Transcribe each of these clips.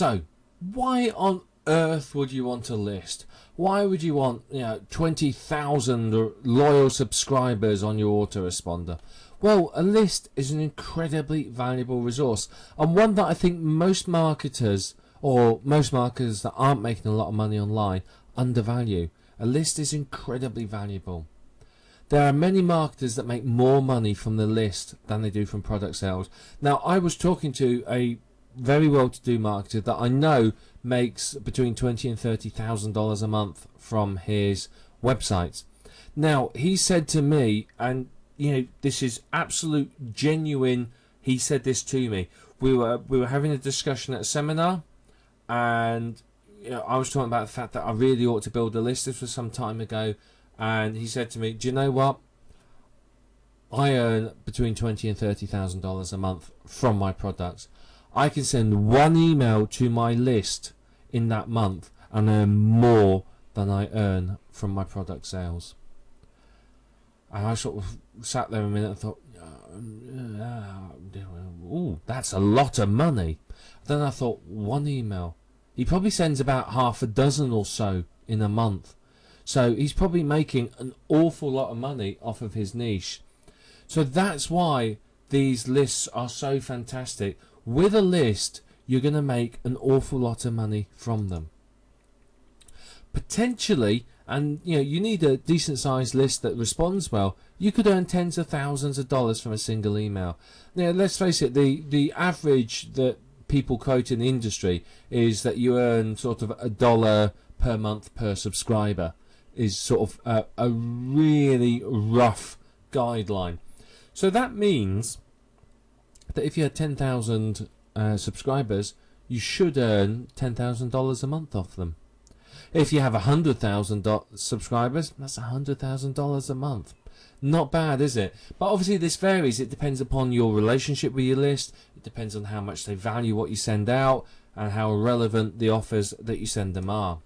So why on earth would you want a list? Why would you want 20,000 loyal subscribers on your autoresponder? Well, a list is an incredibly valuable resource, and one that I think most marketers, or most marketers that aren't making a lot of money online, undervalue. A list is incredibly valuable. There are many marketers that make more money from the list than they do from product sales. Now, I was talking to a very well-to-do marketer that I know makes between $20,000 and $30,000 a month from his websites. Now, he said to me, and this is absolute genuine. He said this to me. We were having a discussion at a seminar, and I was talking about the fact that I really ought to build a list. This was some time ago, and he said to me, "Do you know what? I earn between $20,000 and $30,000 a month from my products. I can send one email to my list in that month and earn more than I earn from my product sales." And I sort of sat there a minute and thought, "Ooh, that's a lot of money." Then I thought, one email. He probably sends about half a dozen or so in a month. So he's probably making an awful lot of money off of his niche. So that's why these lists are so fantastic. With a list, you're going to make an awful lot of money from them. Potentially, and you need a decent sized list that responds well, you could earn tens of thousands of dollars from a single email. Now, let's face it, the average that people quote in the industry is that you earn sort of $1 per month per subscriber, is sort of a really rough guideline. So that means that if you had 10,000 subscribers, you should earn $10,000 a month off them. If you have 100,000 subscribers, that's $100,000 a month. Not bad, is it? But obviously this varies. It depends upon your relationship with your list. It depends on how much they value what you send out and how relevant the offers that you send them are.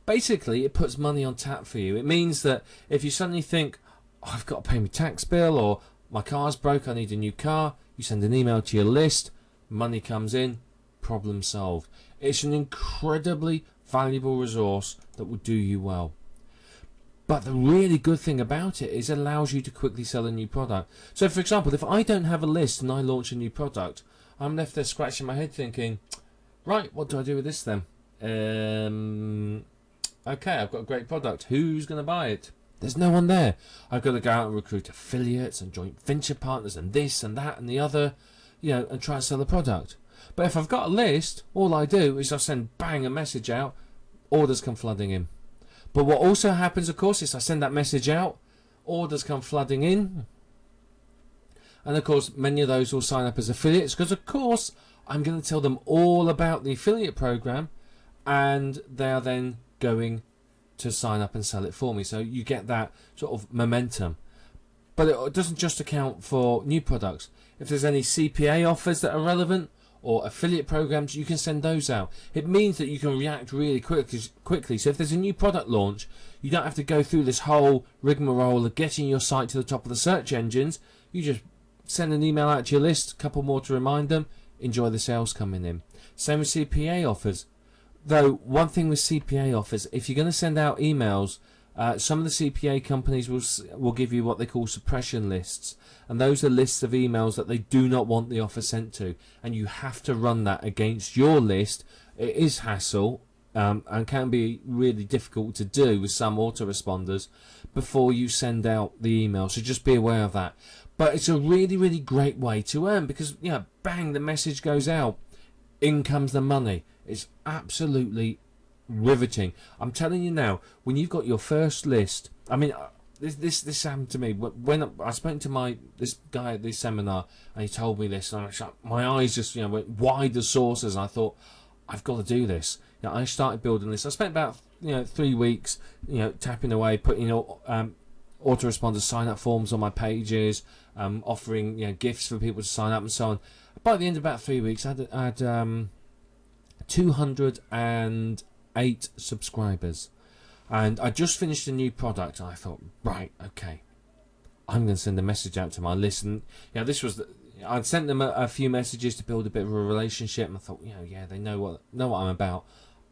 Basically, it puts money on tap for you. It means that if you suddenly think, I've got to pay my tax bill, or my car's broke, I need a new car, you send an email to your list, money comes in, problem solved. It's an incredibly valuable resource that will do you well. But the really good thing about it is it allows you to quickly sell a new product. So for example, if I don't have a list and I launch a new product, I'm left there scratching my head thinking, right, what do I do with this then? Okay, I've got a great product. Who's going to buy it? There's no one there. I've got to go out and recruit affiliates and joint venture partners and this and that and the other, and try and sell the product. But if I've got a list, all I do is I send bang a message out, orders come flooding in. But what also happens, of course, is I send that message out, orders come flooding in, and of course many of those will sign up as affiliates, because of course I'm going to tell them all about the affiliate program, and they are then going to sign up and sell it for me. So you get that sort of momentum. But it doesn't just account for new products. If there's any CPA offers that are relevant or affiliate programs, you can send those out. It means that you can react really quickly. So if there's a new product launch, you don't have to go through this whole rigmarole of getting your site to the top of the search engines. You just send an email out to your list, a couple more to remind them, enjoy the sales coming in. Same with CPA offers. Though one thing with CPA offers, if you're going to send out emails, some of the CPA companies will give you what they call suppression lists, and those are lists of emails that they do not want the offer sent to, and you have to run that against your list. It is hassle and can be really difficult to do with some autoresponders before you send out the email, so just be aware of that. But it's a really, really great way to earn, because bang, the message goes out, in comes the money. It's absolutely riveting. I'm telling you now, when you've got your first list, I mean, this happened to me when I spoke to this guy at this seminar, and he told me this, and my eyes just went wide as saucers, and I thought, I've got to do this. I started building this. I spent about 3 weeks tapping away, putting autoresponder sign up forms on my pages, offering gifts for people to sign up and so on. By the end of about 3 weeks, I had 208 subscribers, and I just finished a new product, and I thought, right, okay, I'm going to send a message out to my list. And this was I'd sent them a few messages to build a bit of a relationship, and I thought, yeah, they know what I'm about.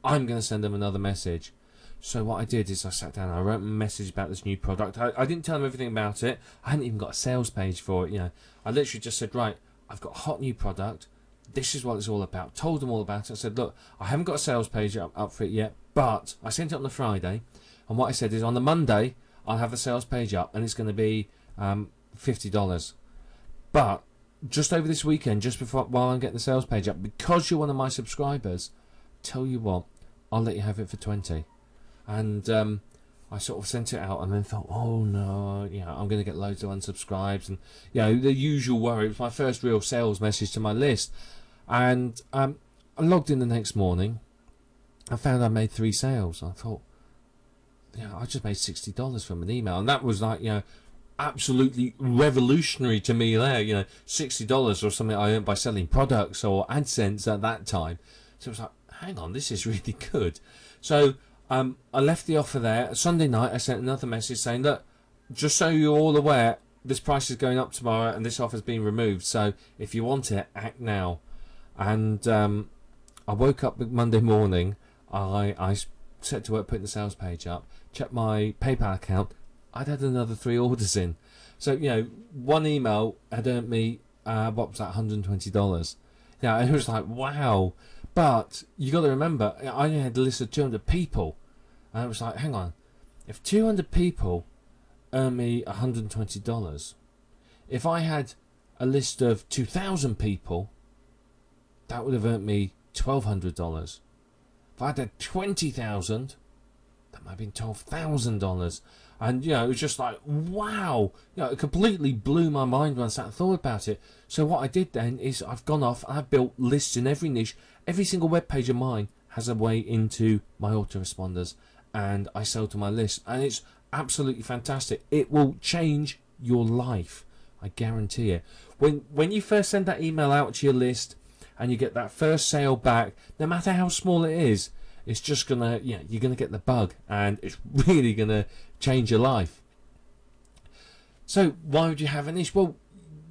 I'm going to send them another message. So what I did is I sat down and I wrote a message about this new product. I didn't tell them everything about it. I hadn't even got a sales page for it. I literally just said, right, I've got a hot new product. This is what it's all about. Told them all about it. I said, look, I haven't got a sales page up for it yet, but I sent it on the Friday. And what I said is on the Monday, I'll have the sales page up, and it's going to be $50. But just over this weekend, just before while I'm getting the sales page up, because you're one of my subscribers, tell you what, I'll let you have it for 20. And I sort of sent it out and then thought, oh no, I'm going to get loads of unsubscribes, and the usual worry. It was my first real sales message to my list. And I logged in the next morning. I found I made 3 sales. I thought, I just made $60 from an email, and that was like, absolutely revolutionary to me there. $60 or something I earned by selling products or AdSense at that time. So I was like, hang on, this is really good. So I left the offer there. Sunday night I sent another message saying, look, just so you're all aware, this price is going up tomorrow and this offer's been removed, so if you want it, act now. And I woke up Monday morning, I set to work putting the sales page up, checked my PayPal account. I'd had another 3 orders in. So, one email had earned me, what was that, $120. It was like, wow. But you got to remember, I only had a list of 200 people. And it was like, hang on, if 200 people earn me $120, if I had a list of 2,000 people, that would have earned me $1,200. If I had 20,000, that might have been $12,000. And it was just like, wow. It completely blew my mind when I sat and thought about it. So what I did then is I've gone off and I've built lists in every niche. Every single web page of mine has a way into my autoresponders, and I sell to my list, and it's absolutely fantastic. It will change your life, I guarantee it. When you first send that email out to your list and you get that first sale back, no matter how small it is, it's just gonna, you're gonna get the bug, and it's really gonna change your life. So why would you have a niche? Well,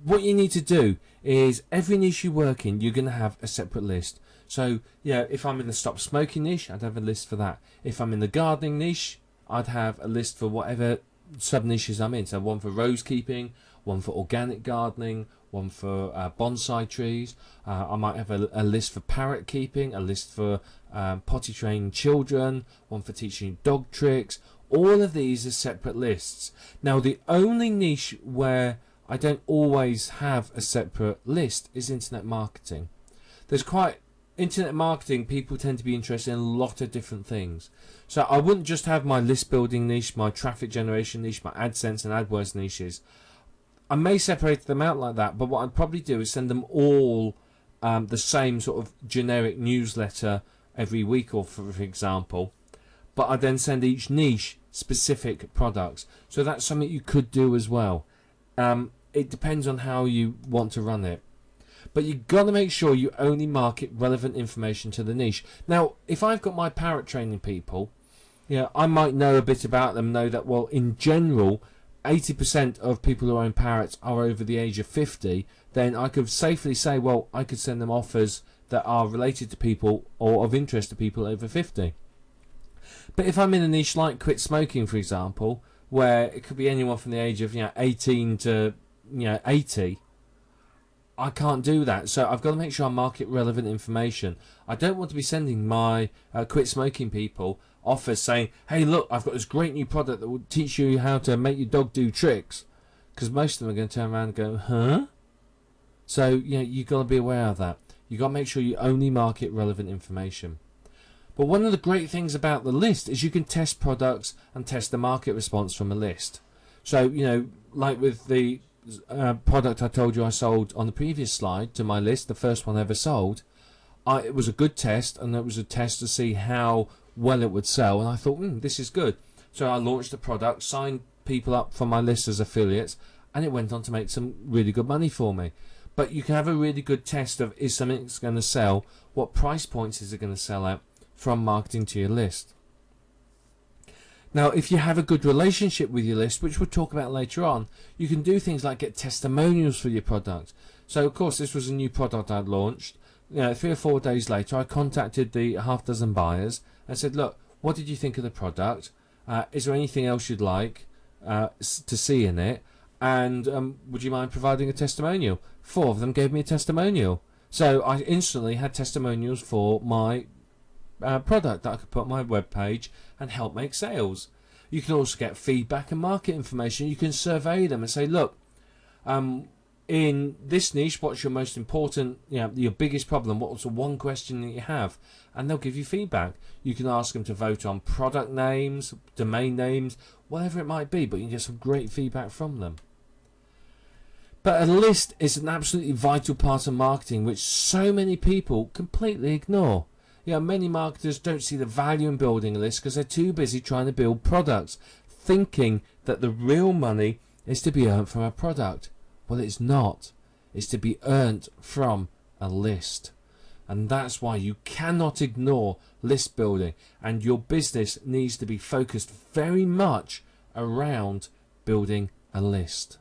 what you need to do is every niche you work in, you're gonna have a separate list. So if I'm in the stop smoking niche, I'd have a list for that. If I'm in the gardening niche, I'd have a list for whatever sub niches I'm in. So one for rose keeping, one for organic gardening, one for bonsai trees. I might have a list for parrot keeping, a list for potty training children, one for teaching dog tricks. All of these are separate lists. Now, the only niche where I don't always have a separate list is internet marketing. Internet marketing, people tend to be interested in a lot of different things. So I wouldn't just have my list building niche, my traffic generation niche, my AdSense and AdWords niches. I may separate them out like that, but what I'd probably do is send them all the same sort of generic newsletter every week, or for example. But I then send each niche specific products. So that's something you could do as well. It depends on how you want to run it. But you've got to make sure you only market relevant information to the niche. Now, if I've got my parrot training people, I might know a bit about them, know that, well, in general, 80% of people who own parrots are over the age of 50, then I could safely say, well, I could send them offers that are related to people or of interest to people over 50. But if I'm in a niche like quit smoking, for example, where it could be anyone from the age of 18 to 80, I can't do that. So I've got to make sure I market relevant information. I don't want to be sending my quit smoking people offers saying, hey, look, I've got this great new product that will teach you how to make your dog do tricks, because most of them are going to turn around and go, huh? So you've got to be aware of that. You've got to make sure you only market relevant information. But one of the great things about the list is you can test products and test the market response from a list. So, like with the product I told you I sold on the previous slide to my list, the first one I ever sold, it was a good test, and it was a test to see how well it would sell, and I thought, this is good. So I launched the product, signed people up from my list as affiliates, and it went on to make some really good money for me. But you can have a really good test of, is something going to sell, what price points is it going to sell at, from marketing to your list. Now, if you have a good relationship with your list, which we'll talk about later on, you can do things like get testimonials for your product. So of course this was a new product I'd launched. 3 or 4 days later I contacted the half dozen buyers and said, look, what did you think of the product? Is there anything else you'd like to see in it? And would you mind providing a testimonial? 4 of them gave me a testimonial. So I instantly had testimonials for my product that I could put on my webpage and help make sales. You can also get feedback and market information. You can survey them and say, look, in this niche, what's your most important, your biggest problem? What's the one question that you have? And they'll give you feedback. You can ask them to vote on product names, domain names, whatever it might be, but you can get some great feedback from them. But a list is an absolutely vital part of marketing, which so many people completely ignore. Many marketers don't see the value in building a list because they're too busy trying to build products, thinking that the real money is to be earned from a product. Well, it's not. It's to be earned from a list. And that's why you cannot ignore list building, and your business needs to be focused very much around building a list.